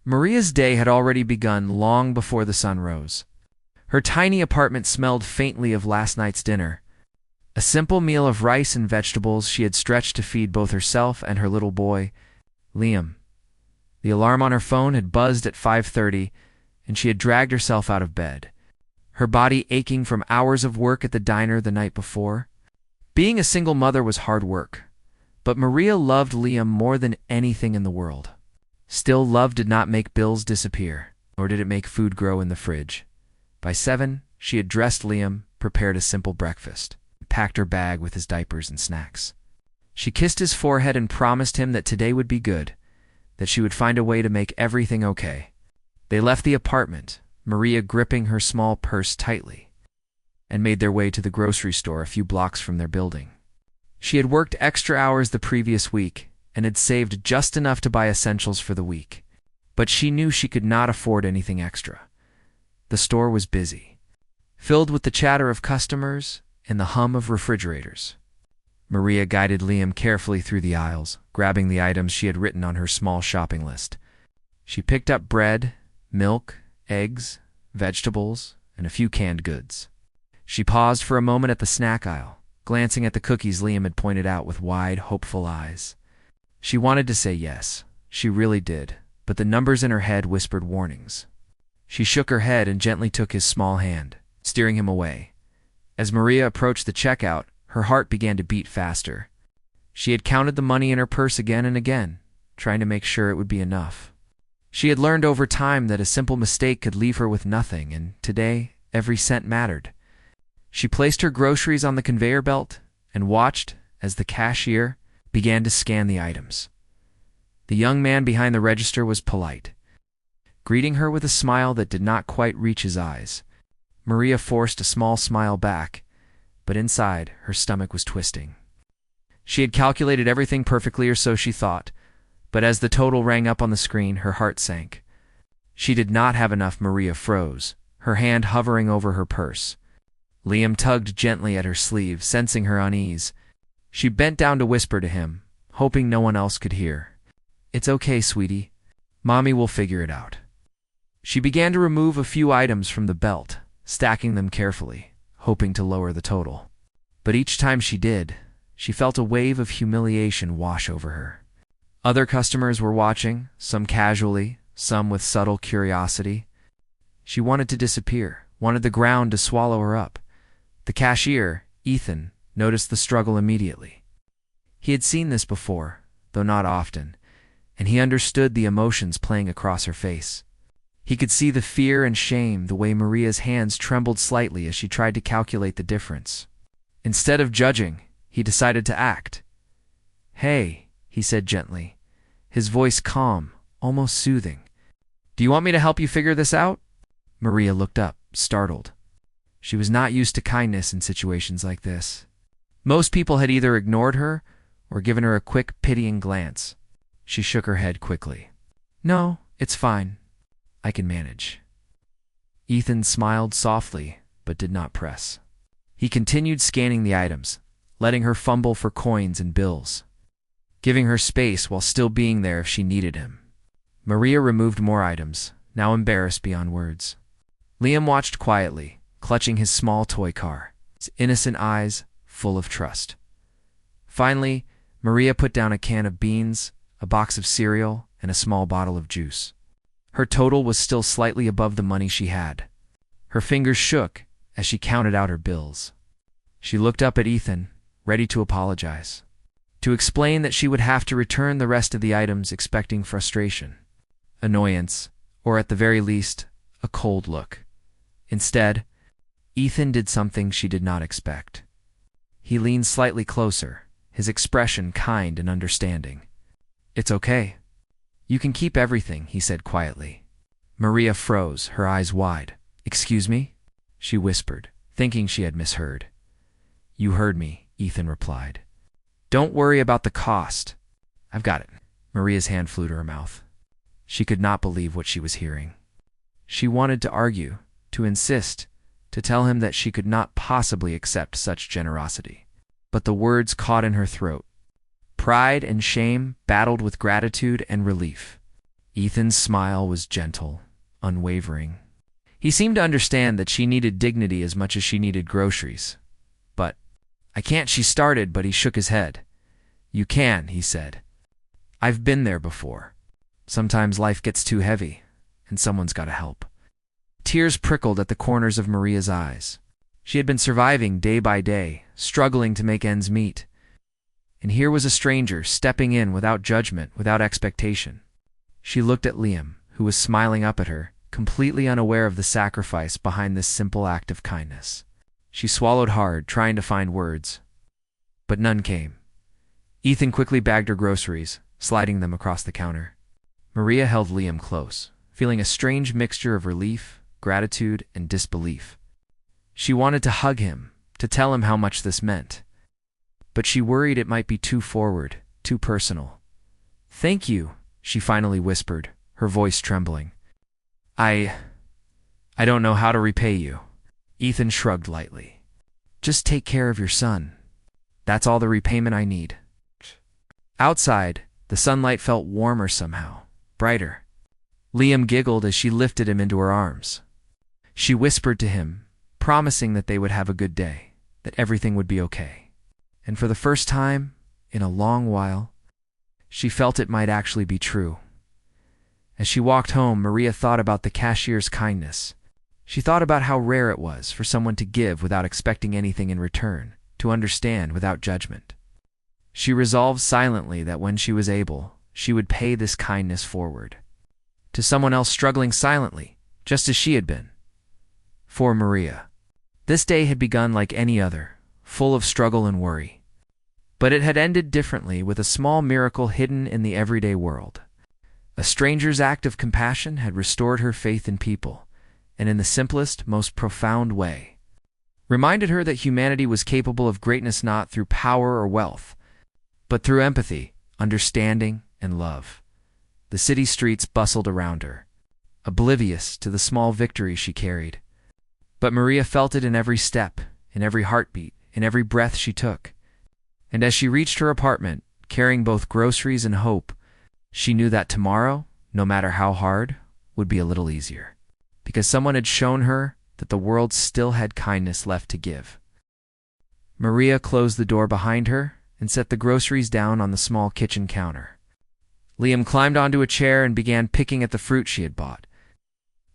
Maria's day had already begun long before the sun rose. Her tiny apartment smelled faintly of last night's dinner, a simple meal of rice and vegetables she had stretched to feed both herself and her little boy, Liam. The alarm on her phone had buzzed at 5:30, and she had dragged herself out of bed, her body aching from hours of work at the diner the night before. Being a single mother was hard work, but Maria loved Liam more than anything in the world. Still, love did not make bills disappear, nor did it make food grow in the fridge. By 7, she had dressed Liam, prepared a simple breakfast, and packed her bag with his diapers and snacks. She kissed his forehead and promised him that today would be good, that she would find a way to make everything okay. They left the apartment, Maria gripping her small purse tightly, and made their way to the grocery store a few blocks from their building. She had worked extra hours the previous week and had saved just enough to buy essentials for the week, but she knew she could not afford anything extra. The store was busy, filled with the chatter of customers and the hum of refrigerators. Maria guided Liam carefully through the aisles, grabbing the items she had written on her small shopping list. She picked up bread, milk, eggs, vegetables, and a few canned goods. She paused for a moment at the snack aisle, glancing at the cookies Liam had pointed out with wide, hopeful eyes. She wanted to say yes, she really did, but the numbers in her head whispered warnings. She shook her head and gently took his small hand, steering him away. As Maria approached the checkout, her heart began to beat faster. She had counted the money in her purse again and again, trying to make sure it would be enough. She had learned over time that a simple mistake could leave her with nothing, and today, every cent mattered. She placed her groceries on the conveyor belt and watched as the cashier began to scan the items. The young man behind the register was polite, greeting her with a smile that did not quite reach his eyes. Maria forced a small smile back, but inside, her stomach was twisting. She had calculated everything perfectly, or so she thought, but as the total rang up on the screen, her heart sank. She did not have enough. Maria froze, her hand hovering over her purse. Liam tugged gently at her sleeve, sensing her unease. She bent down to whisper to him, hoping no one else could hear. "It's okay, sweetie. Mommy will figure it out." She began to remove a few items from the belt, stacking them carefully, hoping to lower the total. But each time she did, she felt a wave of humiliation wash over her. Other customers were watching, some casually, some with subtle curiosity. She wanted to disappear, wanted the ground to swallow her up. The cashier, Ethan, noticed the struggle immediately. He had seen this before, though not often, and he understood the emotions playing across her face. He could see the fear and shame, the way Maria's hands trembled slightly as she tried to calculate the difference. Instead of judging, he decided to act. "Hey," he said gently, his voice calm, almost soothing. "Do you want me to help you figure this out?" Maria looked up, startled. She was not used to kindness in situations like this. Most people had either ignored her or given her a quick, pitying glance. She shook her head quickly. "No, it's fine. I can manage." Ethan smiled softly, but did not press. He continued scanning the items, letting her fumble for coins and bills, giving her space while still being there if she needed him. Maria removed more items, now embarrassed beyond words. Liam watched quietly, clutching his small toy car, his innocent eyes full of trust. Finally, Maria put down a can of beans, a box of cereal, and a small bottle of juice. Her total was still slightly above the money she had. Her fingers shook as she counted out her bills. She looked up at Ethan, ready to apologize, to explain that she would have to return the rest of the items, expecting frustration, annoyance, or at the very least, a cold look. Instead, Ethan did something she did not expect. He leaned slightly closer, his expression kind and understanding. "It's okay. You can keep everything," he said quietly. Maria froze, her eyes wide. "Excuse me?" she whispered, thinking she had misheard. "You heard me," Ethan replied. "Don't worry about the cost. I've got it." Maria's hand flew to her mouth. She could not believe what she was hearing. She wanted to argue, to insist, to tell him that she could not possibly accept such generosity. But the words caught in her throat. Pride and shame battled with gratitude and relief. Ethan's smile was gentle, unwavering. He seemed to understand that she needed dignity as much as she needed groceries. "But I can't," she started, but he shook his head. "You can," he said. "I've been there before. Sometimes life gets too heavy, and someone's got to help." Tears prickled at the corners of Maria's eyes. She had been surviving day by day, struggling to make ends meet. And here was a stranger stepping in without judgment, without expectation. She looked at Liam, who was smiling up at her, completely unaware of the sacrifice behind this simple act of kindness. She swallowed hard, trying to find words. But none came. Ethan quickly bagged her groceries, sliding them across the counter. Maria held Liam close, feeling a strange mixture of relief, gratitude, and disbelief. She wanted to hug him, to tell him how much this meant. But she worried it might be too forward, too personal. "Thank you," she finally whispered, her voice trembling. I don't know how to repay you." Ethan shrugged lightly. "Just take care of your son. That's all the repayment I need." Outside, the sunlight felt warmer somehow, brighter. Liam giggled as she lifted him into her arms. She whispered to him, promising that they would have a good day, that everything would be okay. And for the first time, in a long while, she felt it might actually be true. As she walked home, Maria thought about the cashier's kindness. She thought about how rare it was for someone to give without expecting anything in return, to understand without judgment. She resolved silently that when she was able, she would pay this kindness forward. To someone else struggling silently, just as she had been. For Maria. This day had begun like any other, full of struggle and worry. But it had ended differently, with a small miracle hidden in the everyday world. A stranger's act of compassion had restored her faith in people, and in the simplest, most profound way. Reminded her that humanity was capable of greatness not through power or wealth, but through empathy, understanding, and love. The city streets bustled around her, oblivious to the small victory she carried. But Maria felt it in every step, in every heartbeat, in every breath she took. And as she reached her apartment, carrying both groceries and hope, she knew that tomorrow, no matter how hard, would be a little easier. Because someone had shown her that the world still had kindness left to give. Maria closed the door behind her and set the groceries down on the small kitchen counter. Liam climbed onto a chair and began picking at the fruit she had bought,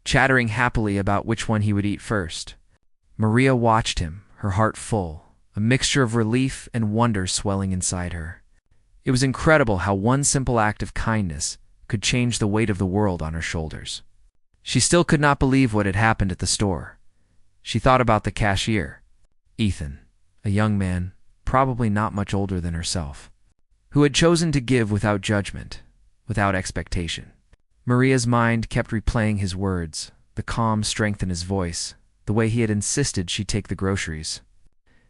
chattering happily about which one he would eat first. Maria watched him, her heart full, a mixture of relief and wonder swelling inside her. It was incredible how one simple act of kindness could change the weight of the world on her shoulders. She still could not believe what had happened at the store. She thought about the cashier, Ethan, a young man, probably not much older than herself, who had chosen to give without judgment, without expectation. Maria's mind kept replaying his words, the calm strength in his voice, the way he had insisted she take the groceries.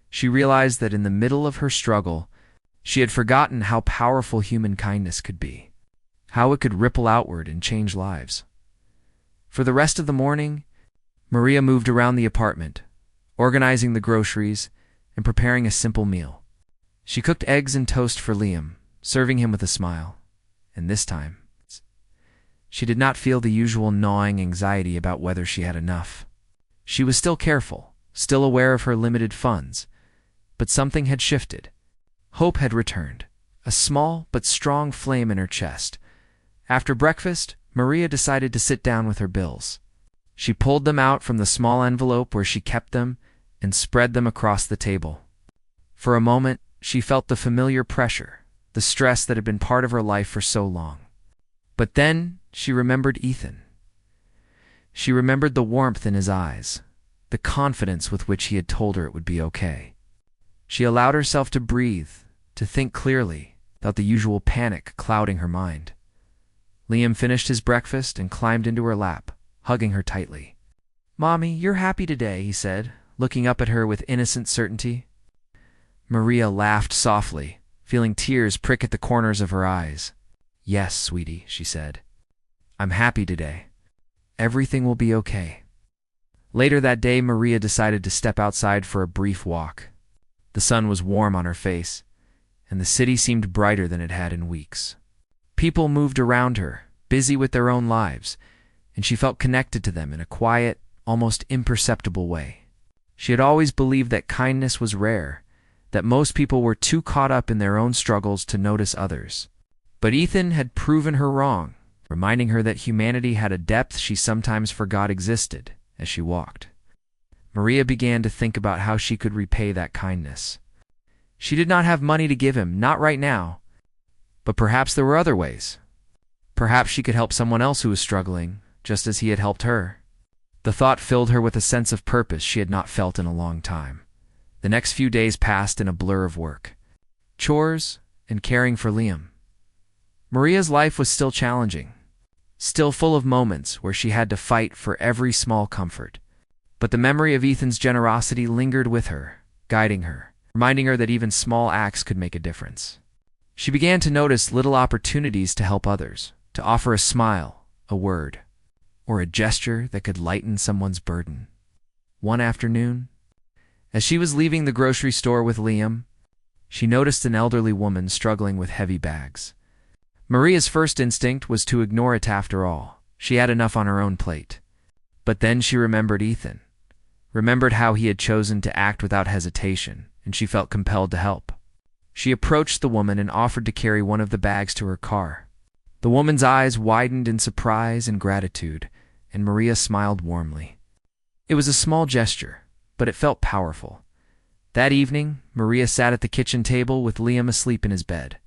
She realized that in the middle of her struggle, she had forgotten how powerful human kindness could be, how it could ripple outward and change lives. For the rest of the morning, Maria moved around the apartment, organizing the groceries and preparing a simple meal. She cooked eggs and toast for Liam, serving him with a smile. And this time, she did not feel the usual gnawing anxiety about whether she had enough. She was still careful, still aware of her limited funds, but something had shifted. Hope had returned, a small but strong flame in her chest. After breakfast, Maria decided to sit down with her bills. She pulled them out from the small envelope where she kept them and spread them across the table. For a moment, she felt the familiar pressure, the stress that had been part of her life for so long. But then she remembered Ethan. She remembered the warmth in his eyes, the confidence with which he had told her it would be okay. She allowed herself to breathe, to think clearly, without the usual panic clouding her mind. Liam finished his breakfast and climbed into her lap, hugging her tightly. "Mommy, you're happy today," he said, looking up at her with innocent certainty. Maria laughed softly, feeling tears prick at the corners of her eyes. "Yes, sweetie," she said. "I'm happy today. Everything will be okay." Later that day, Maria decided to step outside for a brief walk. The sun was warm on her face, and the city seemed brighter than it had in weeks. People moved around her, busy with their own lives, and she felt connected to them in a quiet, almost imperceptible way. She had always believed that kindness was rare, that most people were too caught up in their own struggles to notice others. But Ethan had proven her wrong, reminding her that humanity had a depth she sometimes forgot existed as she walked. Maria began to think about how she could repay that kindness. She did not have money to give him, not right now, but perhaps there were other ways. Perhaps she could help someone else who was struggling, just as he had helped her. The thought filled her with a sense of purpose she had not felt in a long time. The next few days passed in a blur of work, chores, and caring for Liam. Maria's life was still challenging, still full of moments where she had to fight for every small comfort. But the memory of Ethan's generosity lingered with her, guiding her, reminding her that even small acts could make a difference. She began to notice little opportunities to help others, to offer a smile, a word, or a gesture that could lighten someone's burden. One afternoon, as she was leaving the grocery store with Liam, she noticed an elderly woman struggling with heavy bags. Maria's first instinct was to ignore it after all. She had enough on her own plate. But then she remembered Ethan, remembered how he had chosen to act without hesitation, and she felt compelled to help. She approached the woman and offered to carry one of the bags to her car. The woman's eyes widened in surprise and gratitude, and Maria smiled warmly. It was a small gesture, but it felt powerful. That evening, Maria sat at the kitchen table with Liam asleep in his bed.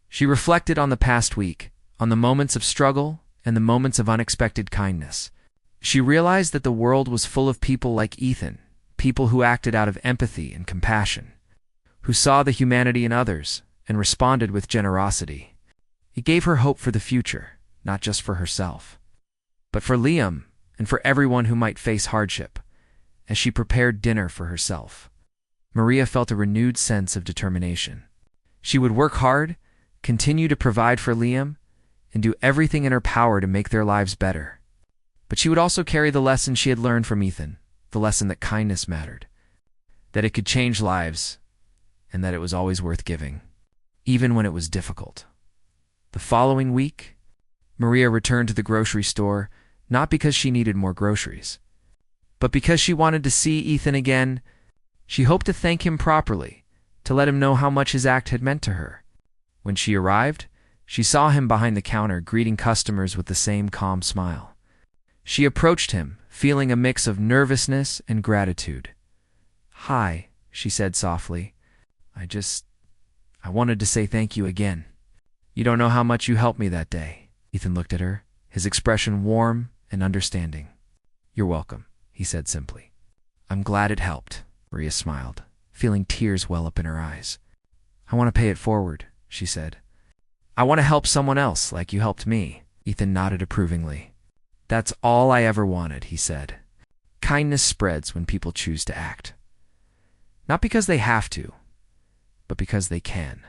She reflected on the past week, on the moments of struggle and the moments of unexpected kindness. She realized that the world was full of people like Ethan, people who acted out of empathy and compassion, who saw the humanity in others and responded with generosity. It gave her hope for the future, not just for herself, but for Liam and for everyone who might face hardship. As she prepared dinner for herself, Maria felt a renewed sense of determination. She would work hard, continue to provide for Liam, and do everything in her power to make their lives better. But she would also carry the lesson she had learned from Ethan, the lesson that kindness mattered, that it could change lives, and that it was always worth giving, even when it was difficult. The following week, Maria returned to the grocery store, not because she needed more groceries, but because she wanted to see Ethan again. She hoped to thank him properly, to let him know how much his act had meant to her. When she arrived, she saw him behind the counter greeting customers with the same calm smile. She approached him, feeling a mix of nervousness and gratitude. "Hi," she said softly. I wanted to say thank you again. You don't know how much you helped me that day." Ethan looked at her, his expression warm and understanding. "You're welcome," he said simply. "I'm glad it helped," Maria smiled, feeling tears well up in her eyes. "I want to pay it forward," she said. "I want to help someone else like you helped me." Ethan nodded approvingly. "That's all I ever wanted," he said. "Kindness spreads when people choose to act. Not because they have to, but because they can."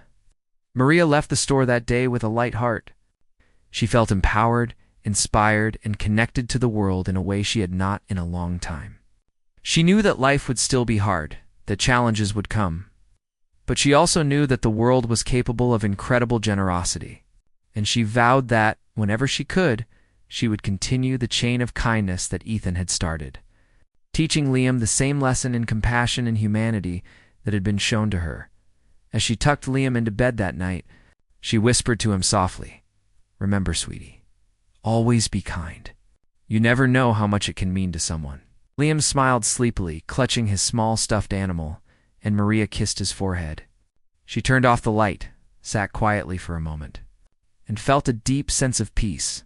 Maria left the store that day with a light heart. She felt empowered, inspired, and connected to the world in a way she had not in a long time. She knew that life would still be hard, that challenges would come, but she also knew that the world was capable of incredible generosity, and she vowed that, whenever she could, she would continue the chain of kindness that Ethan had started, teaching Liam the same lesson in compassion and humanity that had been shown to her. As she tucked Liam into bed that night, she whispered to him softly, "Remember, sweetie, always be kind. You never know how much it can mean to someone." Liam smiled sleepily, clutching his small stuffed animal, and Maria kissed his forehead. She turned off the light, sat quietly for a moment, and felt a deep sense of peace.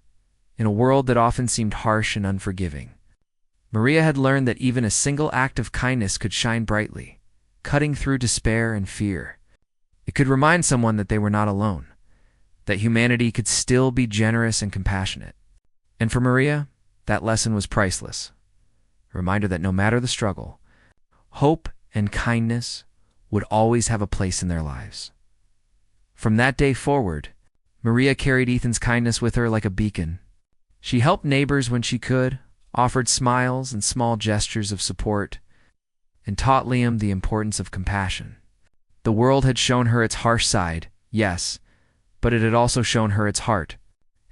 In a world that often seemed harsh and unforgiving, Maria had learned that even a single act of kindness could shine brightly, cutting through despair and fear. It could remind someone that they were not alone, that humanity could still be generous and compassionate. And for Maria, that lesson was priceless. A reminder that no matter the struggle, hope and kindness would always have a place in their lives. From that day forward, Maria carried Ethan's kindness with her like a beacon. She helped neighbors when she could, offered smiles and small gestures of support, and taught Liam the importance of compassion. The world had shown her its harsh side, yes, but it had also shown her its heart,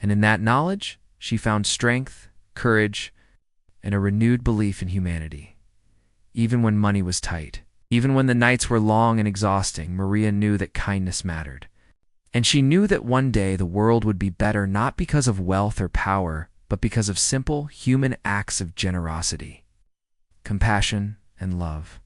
And in that knowledge, she found strength, courage, and a renewed belief in humanity. Even when money was tight, even when the nights were long and exhausting, Maria knew that kindness mattered. And she knew that one day the world would be better not because of wealth or power, but because of simple human acts of generosity, compassion, and love.